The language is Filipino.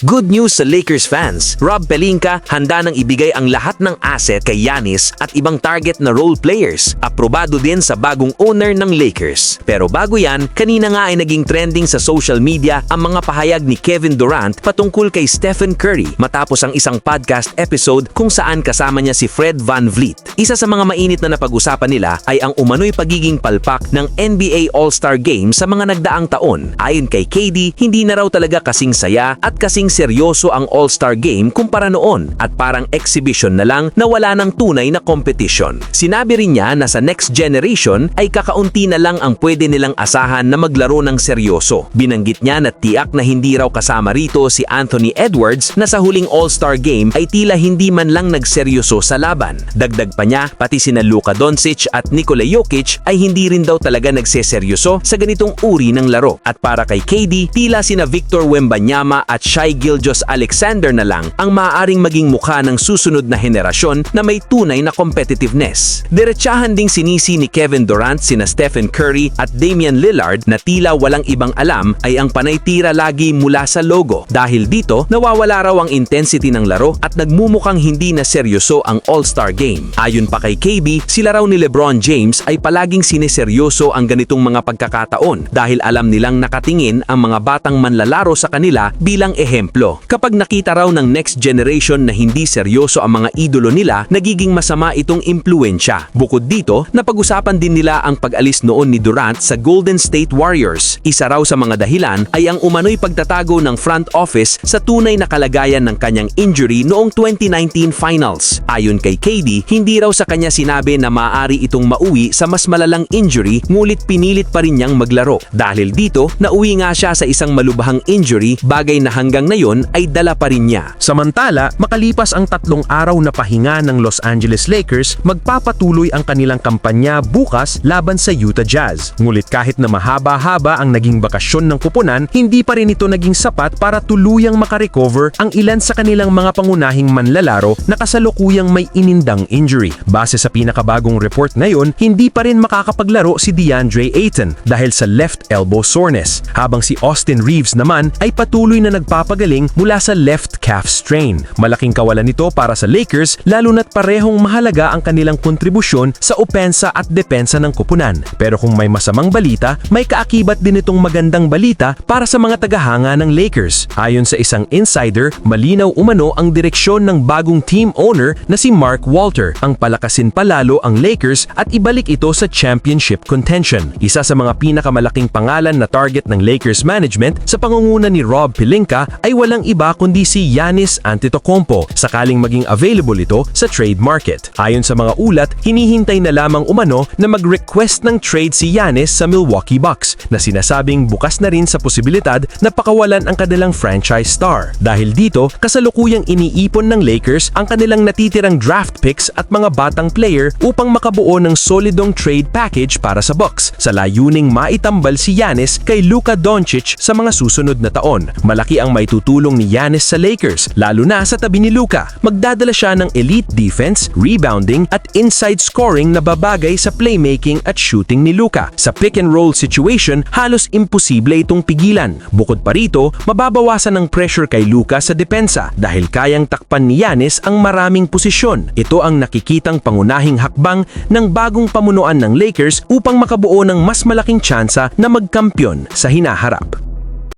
Good news sa Lakers fans. Rob Pelinka handa nang ibigay ang lahat ng asset kay Giannis at ibang target na role players. Aprobado din sa bagong owner ng Lakers. Pero bago yan, kanina nga ay naging trending sa social media ang mga pahayag ni Kevin Durant patungkol kay Stephen Curry matapos ang isang podcast episode kung saan kasama niya si Fred VanVleet. Isa sa mga mainit na napag-usapan nila ay ang umano'y pagiging palpak ng NBA All-Star Game sa mga nagdaang taon. Ayon kay KD, hindi na raw talaga kasing saya at kasing seryoso ang All-Star Game kumpara noon at parang exhibition na lang na wala ng tunay na competition. Sinabi rin niya na sa next generation ay kakaunti na lang ang pwede nilang asahan na maglaro ng seryoso. Binanggit niya na tiyak na hindi raw kasama rito si Anthony Edwards na sa huling All-Star Game ay tila hindi man lang nagseryoso sa laban. Dagdag pa niya, pati sina Luka Doncic at Nikola Jokic ay hindi rin daw talaga nagseseryoso sa ganitong uri ng laro. At para kay KD, tila sina Victor Wembanyama at Shai Gilgeous-Alexander na lang ang maaaring maging mukha ng susunod na henerasyon na may tunay na competitiveness. Diretsahan ding sinisi ni Kevin Durant sina Stephen Curry at Damian Lillard na tila walang ibang alam ay ang panay-tira lagi mula sa logo. Dahil dito, nawawala raw ang intensity ng laro at nagmumukhang hindi na seryoso ang All-Star Game. Ayon pa kay KB, sila raw ni LeBron James ay palaging sineseryoso ang ganitong mga pagkakataon dahil alam nilang nakatingin ang mga batang manlalaro sa kanila bilang ehemplo. Kapag nakita raw ng next generation na hindi seryoso ang mga idolo nila, nagiging masama itong impluensya. Bukod dito, napag-usapan din nila ang pag-alis noon ni Durant sa Golden State Warriors. Isa raw sa mga dahilan ay ang umano'y pagtatago ng front office sa tunay na kalagayan ng kanyang injury noong 2019 Finals. Ayon kay KD, hindi raw sa kanya sinabi na maaari itong mauwi sa mas malalang injury ngulit pinilit pa rin niyang maglaro. Dahil dito, nauwi nga siya sa isang malubhang injury, bagay na hanggang ngayon ay dala pa rin niya. Samantala, makalipas ang 3 araw na pahinga ng Los Angeles Lakers, magpapatuloy ang kanilang kampanya bukas laban sa Utah Jazz. Ngulit kahit na mahaba-haba ang naging bakasyon ng kupunan, hindi pa rin ito naging sapat para tuluyang makarecover ang ilan sa kanilang mga pangunahing manlalaro na kasalukuyang may inindang injury. Base sa pinakabagong report ngayon, hindi pa rin makakapaglaro si DeAndre Ayton dahil sa left elbow soreness, habang si Austin Reeves naman ay patuloy na nagpapagaling mula sa left calf strain. Malaking kawalan nito para sa Lakers lalo na't parehong mahalaga ang kanilang kontribusyon sa opensa at depensa ng kupunan. Pero kung may masamang balita, may kaakibat din itong magandang balita para sa mga tagahanga ng Lakers. Ayon sa isang insider, malinaw umano ang direksyon ng bagong team owner na si Mark Walter ang palakasin palalo ang Lakers at ibalik ito sa championship contention. Isa sa mga pinakamalaking pangalan na target ng Lakers management sa pangunguna ni Rob Pelinka ay walang iba kundi si Giannis Antetokounmpo sakaling maging available ito sa trade market. Ayon sa mga ulat, hinihintay na lamang umano na mag-request ng trade si Giannis sa Milwaukee Bucks na sinasabing bukas na rin sa posibilidad na pakawalan ang kanilang franchise star. Dahil dito, kasalukuyang iniipon ng Lakers ang kanilang natitirang draft picks at mga batang player upang makabuo ng solidong trade package para sa Bucks sa layuning maitambal si Giannis kay Luka Doncic sa mga susunod na taon. Malaki ang maitutulong ni Giannis sa Lakers, lalo na sa tabi ni Luka. Magdadala siya ng elite defense, rebounding at inside scoring na babagay sa playmaking at shooting ni Luka. Sa pick and roll situation, halos imposible itong pigilan. Bukod pa rito, mababawasan ang pressure kay Luka sa depensa dahil kayang takpan ni Giannis ang maraming posisyon. Ito ang nakikitang pangunahing hakbang ng bagong pamunuan ng Lakers upang makabuo ng mas malaking tsansa na magkampiyon sa hinaharap.